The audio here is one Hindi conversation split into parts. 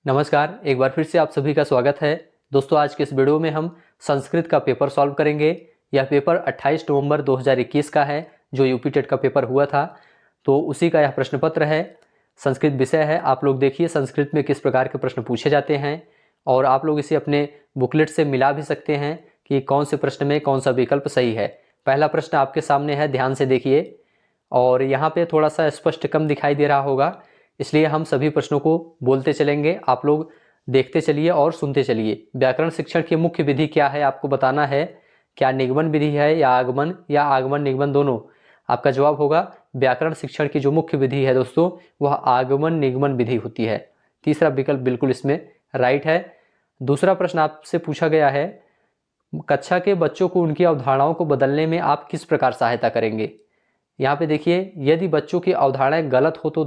नमस्कार, एक बार फिर से आप सभी का स्वागत है। दोस्तों, आज के इस वीडियो में हम संस्कृत का पेपर सॉल्व करेंगे। यह पेपर 28 नवंबर 2021 का है, जो यूपी टेट का पेपर हुआ था। तो उसी का यह प्रश्न पत्र है, संस्कृत विषय है। आप लोग देखिए संस्कृत में किस प्रकार के प्रश्न पूछे जाते हैं, और आप लोग इसे अपने बुकलेट से मिला भी सकते हैं कि कौन से प्रश्न में कौन सा विकल्प सही है। पहला प्रश्न आपके सामने है, ध्यान से देखिए। और यहाँ पे थोड़ा सा स्पष्ट कम दिखाई दे रहा होगा, इसलिए हम सभी प्रश्नों को बोलते चलेंगे, आप लोग देखते चलिए और सुनते चलिए। व्याकरण शिक्षण की मुख्य विधि क्या है, आपको बताना है। क्या निगमन विधि है या आगमन निगमन दोनों? आपका जवाब होगा व्याकरण शिक्षण की जो मुख्य विधि है दोस्तों, वह आगमन निगमन विधि होती है। तीसरा विकल्प बिल्कुल इसमें राइट है। दूसरा प्रश्न आपसे पूछा गया है, कक्षा के बच्चों को उनकी अवधारणाओं को बदलने में आप किस प्रकार सहायता करेंगे। यहाँ पे देखिए, यदि बच्चों की अवधारणाएं गलत हो तो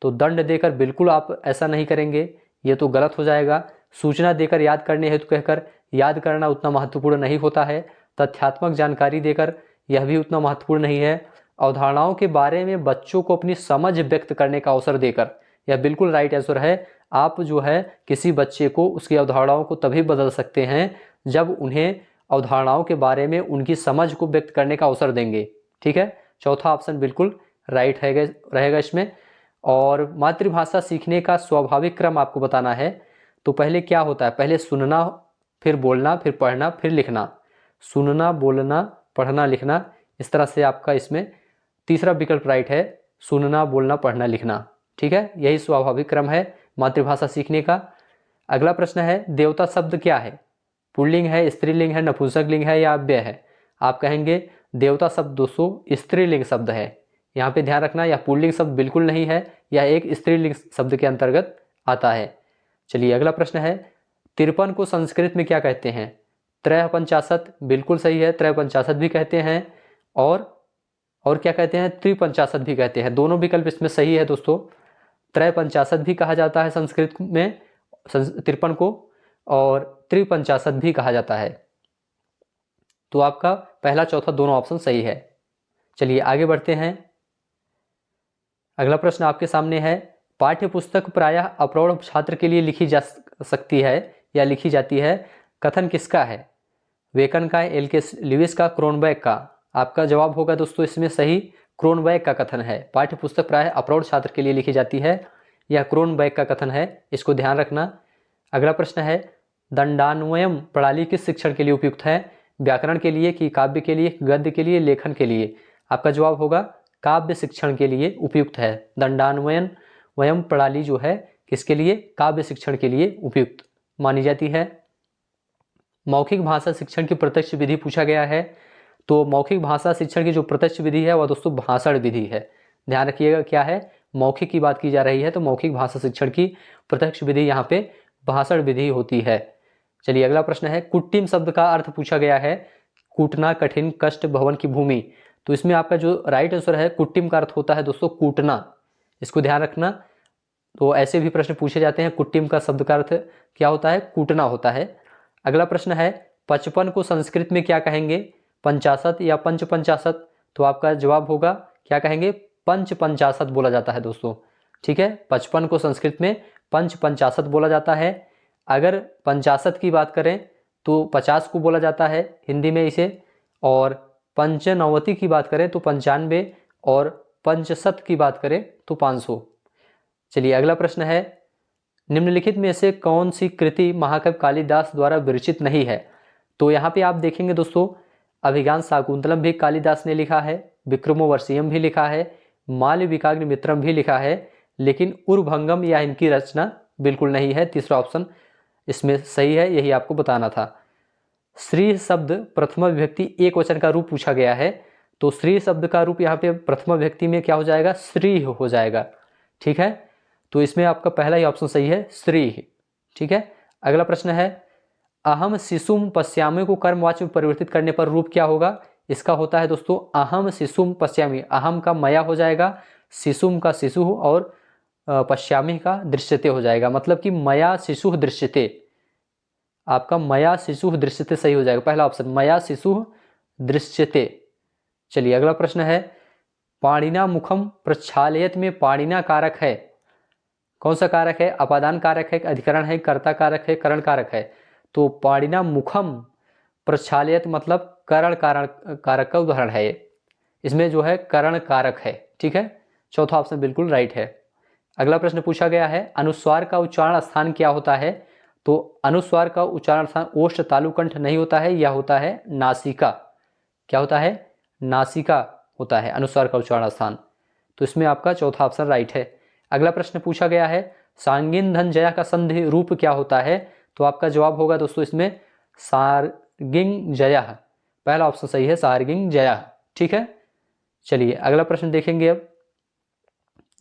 दंड देकर बिल्कुल आप ऐसा नहीं करेंगे, ये तो गलत हो जाएगा। सूचना देकर याद करने हेतु कहकर याद करना उतना महत्वपूर्ण नहीं होता है। तथ्यात्मक जानकारी देकर यह भी उतना महत्वपूर्ण नहीं है। अवधारणाओं के बारे में बच्चों को अपनी समझ व्यक्त करने का अवसर देकर, यह बिल्कुल राइट आंसर है। आप जो है किसी बच्चे को उसकी अवधारणाओं को तभी बदल सकते हैं जब उन्हें अवधारणाओं के बारे में उनकी समझ को व्यक्त करने का अवसर देंगे। ठीक है, चौथा ऑप्शन बिल्कुल राइट रहेगा इसमें। और मातृभाषा सीखने का स्वाभाविक क्रम आपको बताना है। तो पहले क्या होता है, पहले सुनना, फिर बोलना, फिर पढ़ना, फिर लिखना। सुनना, बोलना, पढ़ना, लिखना, इस तरह से आपका इसमें तीसरा विकल्प राइट है, सुनना, बोलना, पढ़ना, लिखना। ठीक है, यही स्वाभाविक क्रम है मातृभाषा सीखने का। अगला प्रश्न है, देवता शब्द क्या है? पुल्लिंग है, स्त्रीलिंग है, नपुंसकलिंग है या अव्यय है? आप कहेंगे देवता शब्द दोस्तों स्त्रीलिंग शब्द है। यहाँ पे ध्यान रखना, यह पुल्लिंग शब्द बिल्कुल नहीं है, यह एक स्त्रीलिंग शब्द के अंतर्गत आता है। चलिए अगला प्रश्न है, 53 को संस्कृत में क्या कहते हैं? त्रय पंचाशत बिल्कुल सही है, त्रय पंचाशत भी कहते हैं, और क्या कहते हैं, त्रिपंचाशत भी कहते हैं। दोनों विकल्प इसमें सही है दोस्तों। त्रय पंचाशत भी कहा जाता है संस्कृत में 53 को, और त्रिपंचाशत भी कहा जाता है। तो आपका पहला चौथा दोनों ऑप्शन सही है। चलिए आगे बढ़ते हैं। अगला प्रश्न आपके सामने है, पाठ्य पुस्तक प्रायः अप्रौढ़ छात्र के लिए लिखी जा सकती है या लिखी जाती है, कथन किसका है? वेकन का, एल.के. ल्यूइस का, क्रोनबेक का? आपका जवाब होगा दोस्तों इसमें सही, क्रोनबेक का कथन है। पाठ्य पुस्तक प्रायः अप्रौढ़ छात्र के लिए लिखी जाती है, यह क्रोनबेक का कथन है, इसको ध्यान रखना। अगला प्रश्न है, दंडान्वयम प्रणाली किस शिक्षण के लिए उपयुक्त है? व्याकरण के लिए कि काव्य के लिए, गद्य के लिए, लेखन के लिए? आपका जवाब होगा काव्य शिक्षण के लिए उपयुक्त है। दंडान्वयन वयम प्रणाली जो है किसके लिए? काव्य शिक्षण के लिए उपयुक्त मानी जाती है। मौखिक भाषा शिक्षण की प्रत्यक्ष विधि पूछा गया है। तो मौखिक भाषा शिक्षण की जो प्रत्यक्ष विधि है वह दोस्तों भाषण विधि है। ध्यान रखिएगा, क्या है, मौखिक की बात की जा रही है, तो मौखिक भाषा शिक्षण की प्रत्यक्ष विधि यहाँ पे भाषण विधि होती है। चलिए अगला प्रश्न है, कुट्टिम शब्द का अर्थ पूछा गया है। कूटना, कठिन, कष्ट, भवन की भूमि। तो इसमें आपका जो राइट आंसर है, कुट्टिम का अर्थ होता है दोस्तों कूटना, इसको ध्यान रखना। तो ऐसे भी प्रश्न पूछे जाते हैं, कुट्टिम का शब्द का अर्थ क्या होता है? कूटना होता है। अगला प्रश्न है, 55 को संस्कृत में क्या कहेंगे? पंचाशत या पंचपंचाशत? तो आपका जवाब होगा क्या कहेंगे? पंचपंचाशत बोला जाता है दोस्तों। ठीक है, 55 को संस्कृत में पंचपंचाशत बोला जाता है। अगर पंचाशत की बात करें तो 50 को बोला जाता है हिंदी में इसे, और पंचनवति की बात करें तो 95, और पंचशत की बात करें तो 500। चलिए अगला प्रश्न है, निम्नलिखित में से कौन सी कृति महाकवि कालिदास द्वारा विरचित नहीं है? तो यहाँ पे आप देखेंगे दोस्तों, अभिज्ञान शाकुंतलम भी कालिदास ने लिखा है, विक्रमोर्वशीयम भी लिखा है, मालविकाग्नि मित्रम भी लिखा है, लेकिन उर्भंगम या इनकी रचना बिल्कुल नहीं है। तीसरा ऑप्शन इसमें सही है, यही आपको बताना था। श्री शब्द प्रथम विभक्ति एक वचन का रूप पूछा गया है। तो श्री शब्द का रूप यहाँ पे प्रथम विभक्ति में क्या हो जाएगा? श्री हो जाएगा। ठीक है, तो इसमें आपका पहला ही ऑप्शन सही है, श्री। ठीक है, अगला प्रश्न है, अहम शिशुम पश्यामि को कर्मवाच्य में परिवर्तित करने पर रूप क्या होगा? इसका होता है दोस्तों अहम शिशुम पश्यामि। अहम का मया हो जाएगा, शिशुम का शिशु, और पश्यामि का दृश्यते हो जाएगा, मतलब कि मया शिशु दृश्यते। आपका मया शिशु दृश्यते सही हो जाएगा, पहला ऑप्शन मया शिशु दृश्यते। चलिए अगला प्रश्न है, पाणिना मुखम प्रक्षालयत में पाणिना कारक है। कौन सा कारक है? अपादान कारक है, अधिकरण है, कर्ता कारक है, करण कारक है। तो पाणिना मुखम प्रक्षालयत मतलब करण कारक का उदाहरण है ये। इसमें जो है करण कारक है। ठीक है, चौथा ऑप्शन बिल्कुल राइट है। अगला प्रश्न पूछा गया है, अनुस्वार का उच्चारण स्थान क्या होता है? तो अनुस्वार का उच्चारण स्थान ओष्ठ तालुकंठ नहीं होता है, यह होता है नासिका। क्या होता है? नासिका होता है अनुस्वार का उच्चारण स्थान। तो इसमें आपका चौथा ऑप्शन राइट है। अगला प्रश्न पूछा गया है, सांगिन धन जया का संधि रूप क्या होता है? तो आपका जवाब होगा दोस्तों इसमें सार्गिंग जया। पहला ऑप्शन सही है, सार्गिंग जया। ठीक है, चलिए अगला प्रश्न देखेंगे। अब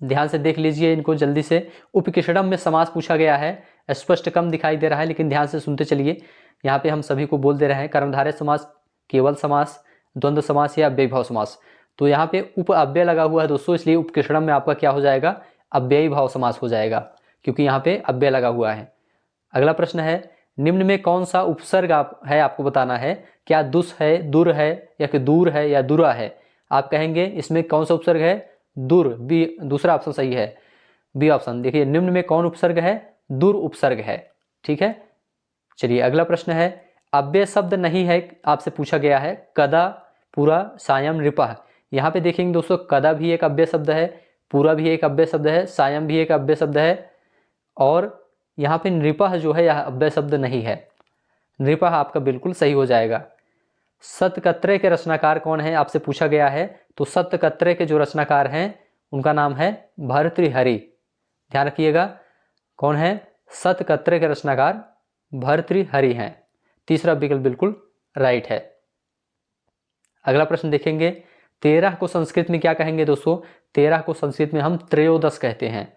ध्यान से देख लीजिए इनको जल्दी से। उपकिषणम में समास पूछा गया है। स्पष्ट कम दिखाई दे रहा है लेकिन ध्यान से सुनते चलिए। यहाँ पे हम सभी को बोल दे रहे हैं कर्मधारय समास, केवल समास, द्वंद्व समास या अव्ययी समास। तो यहाँ पे उप अव्यय लगा हुआ है दोस्तों, इसलिए उपकिषणम में आपका क्या हो जाएगा? अव्ययी भाव समास हो जाएगा, क्योंकि यहाँ पे अव्यय लगा हुआ है। अगला प्रश्न है, निम्न में कौन सा उपसर्ग है आपको बताना है। क्या दुस है, दुर है, या फिर दूर है, या दुरा है? आप कहेंगे इसमें कौन सा उपसर्ग है? दुर। बी दूसरा ऑप्शन सही है, बी ऑप्शन। देखिए निम्न में कौन उपसर्ग है? दुर उपसर्ग है। ठीक है, चलिए अगला प्रश्न है, अव्यय शब्द नहीं है आपसे पूछा गया है। कदा, पुरा, सायं, नृपः। यहाँ पे देखेंगे दोस्तों कदा भी एक अव्यय शब्द है, पूरा भी एक अव्यय शब्द है, सायं भी एक अव्यय शब्द है, और यहाँ पे नृपः जो है यह अव्यय शब्द नहीं है। नृपः आपका बिल्कुल सही हो जाएगा। सतकत्रय के रचनाकार कौन है आपसे पूछा गया है। तो सतकत्रय के जो रचनाकार हैं उनका नाम है भर्तृहरि। ध्यान रखिएगा, कौन है? सतकत्रय के रचनाकार भर्तृहरि हैं। तीसरा विकल्प बिल्कुल राइट है। अगला प्रश्न देखेंगे, 13 को संस्कृत में क्या कहेंगे दोस्तों? 13 को संस्कृत में हम त्रयोदश कहते हैं।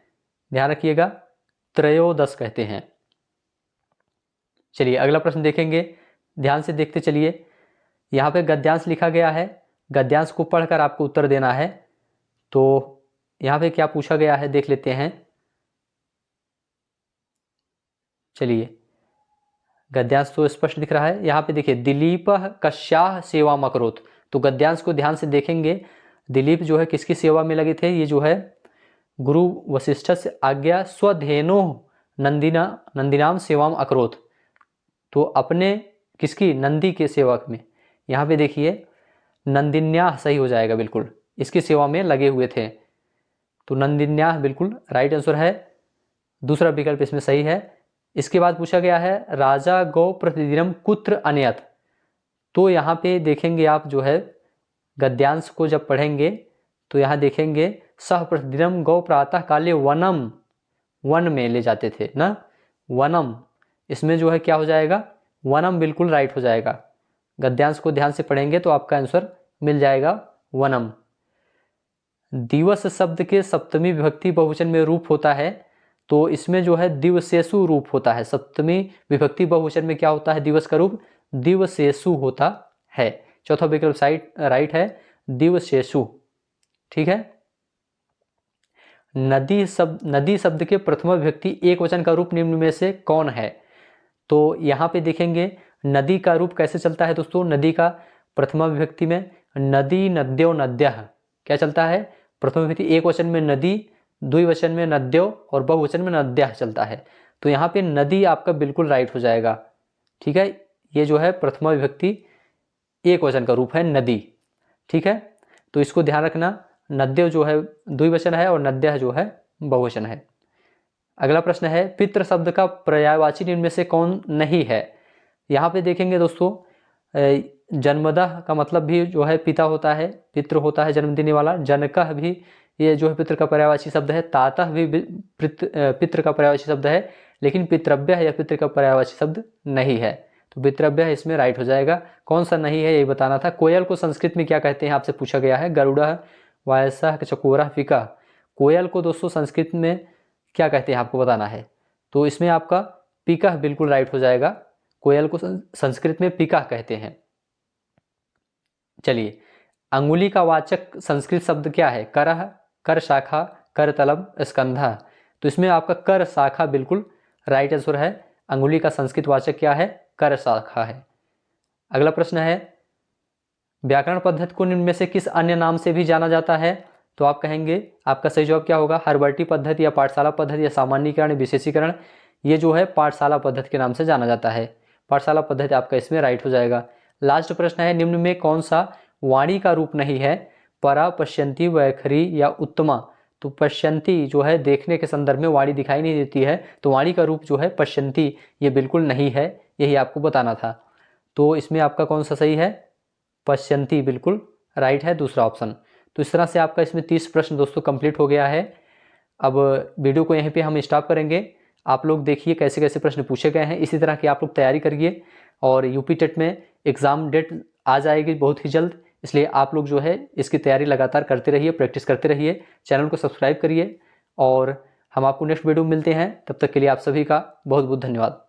ध्यान रखिएगा, त्रयोदश कहते हैं। चलिए अगला प्रश्न देखेंगे, ध्यान से देखते चलिए। यहाँ पे गद्यांश लिखा गया है, गद्यांश को पढ़कर आपको उत्तर देना है। तो यहाँ पे क्या पूछा गया है देख लेते हैं। चलिए गद्यांश तो स्पष्ट दिख रहा है। यहाँ पे देखिए, दिलीप कश्याह सेवा मकरोत। तो गद्यांश को ध्यान से देखेंगे, दिलीप जो है किसकी सेवा में लगे थे? ये जो है गुरु वशिष्ठ से आज्ञा स्वधेनो नंदिनाम सेवाम अकरोत। तो अपने किसकी? नंदी के सेवक में। यहाँ पे देखिए नंदिन्याह सही हो जाएगा, बिल्कुल इसकी सेवा में लगे हुए थे। तो नंदिन्याह बिल्कुल राइट आंसर है, दूसरा विकल्प इसमें सही है। इसके बाद पूछा गया है, राजा गौ प्रतिदिनम कुत्र अनयत। तो यहाँ पे देखेंगे आप जो है गद्यांश को जब पढ़ेंगे तो यहाँ देखेंगे, सह प्रतिदिनम गौ प्रातः काले वनम, वन में ले जाते थे ना, वनम। इसमें जो है क्या हो जाएगा? वनम बिल्कुल राइट हो जाएगा। गद्यांश को ध्यान से पढ़ेंगे तो आपका आंसर मिल जाएगा वनम। दिवस शब्द के सप्तमी विभक्ति बहुवचन में रूप होता है। तो इसमें जो है दिवसेषु रूप होता है। सप्तमी विभक्ति बहुवचन में क्या होता है? दिवस का रूप दिवसेषु होता है। चौथा विकल्प राइट है, दिवसेषु। ठीक है, नदी शब्द के प्रथमा विभक्ति एक वचन का रूप निम्न में से कौन है? तो यहाँ पे देखेंगे नदी का रूप कैसे चलता है दोस्तों। नदी का प्रथमा विभक्ति में नदी, नद्यो, नद्यः। क्या चलता है? प्रथमा विभक्ति एक वचन में नदी, द्विवचन में नद्यो और बहुवचन में नद्यः चलता है। तो यहाँ पे नदी आपका बिल्कुल राइट हो जाएगा। ठीक है, ये जो है प्रथमा विभक्ति एक वचन का रूप है नदी। ठीक है, तो इसको ध्यान रखना, नद्यो जो है द्विवचन है और नद्यः जो है बहुवचन है। अगला प्रश्न है, पितृ शब्द का पर्यायवाची निम्न में से कौन नहीं है? यहाँ पे देखेंगे दोस्तों, जन्मदः का मतलब भी जो है पिता होता है, पितृ होता है जन्म देने वाला। जनकः भी ये जो है पितृ का पर्यायवाची शब्द है। तातः भी पितृ का पर्यायवाची शब्द है, लेकिन पितृव्यः या पितृ का पर्यायवाची शब्द नहीं है। तो पितृव्यः इसमें राइट हो जाएगा। कौन सा नहीं है यही बताना था। कोयल को संस्कृत में क्या कहते हैं आपसे पूछा गया है। गरुड़ः, वायसः, चकोरः, पिकः। कोयल को दोस्तों संस्कृत में क्या कहते हैं आपको बताना है। तो इसमें आपका पिकः बिल्कुल राइट हो जाएगा। कोयल को संस्कृत में पिकः कहते हैं। चलिए, अंगुली का वाचक संस्कृत शब्द क्या है? करः, कर शाखा, कर तलब, स्कंधा। तो इसमें आपका कर शाखा बिल्कुल राइट आंसर है। अंगुली का संस्कृत वाचक क्या है? कर शाखा है। अगला प्रश्न है, व्याकरण पद्धति को निम्न में से किस अन्य नाम से भी जाना जाता है? तो आप कहेंगे आपका सही जवाब क्या होगा, हरबर्टी पद्धति या पाठशाला पद्धति या सामान्यीकरण विशेषीकरण, ये जो है पाठशाला पद्धति के नाम से जाना जाता है। पाठशाला पद्धति आपका इसमें राइट हो जाएगा। लास्ट प्रश्न है, निम्न में कौन सा वाणी का रूप नहीं है, परा, पश्यंती, वैखरी या उत्तमा। तो पश्यंती जो है देखने के संदर्भ में वाणी दिखाई नहीं देती है, तो वाणी का रूप जो है पश्यंती, ये बिल्कुल नहीं है, यही आपको बताना था। तो इसमें आपका कौन सा सही है, पश्यंती बिल्कुल राइट है, दूसरा ऑप्शन। तो इस तरह से आपका इसमें 30 प्रश्न दोस्तों कंप्लीट हो गया है। अब वीडियो को यहीं पे हम स्टॉप करेंगे। आप लोग देखिए कैसे कैसे प्रश्न पूछे गए हैं, इसी तरह की आप लोग तैयारी करिए। और यूपी टेट में एग्ज़ाम डेट आ जाएगी बहुत ही जल्द, इसलिए आप लोग जो है इसकी तैयारी लगातार करते रहिए, प्रैक्टिस करते रहिए। चैनल को सब्सक्राइब करिए और हम आपको नेक्स्ट वीडियो में मिलते हैं। तब तक के लिए आप सभी का बहुत बहुत धन्यवाद।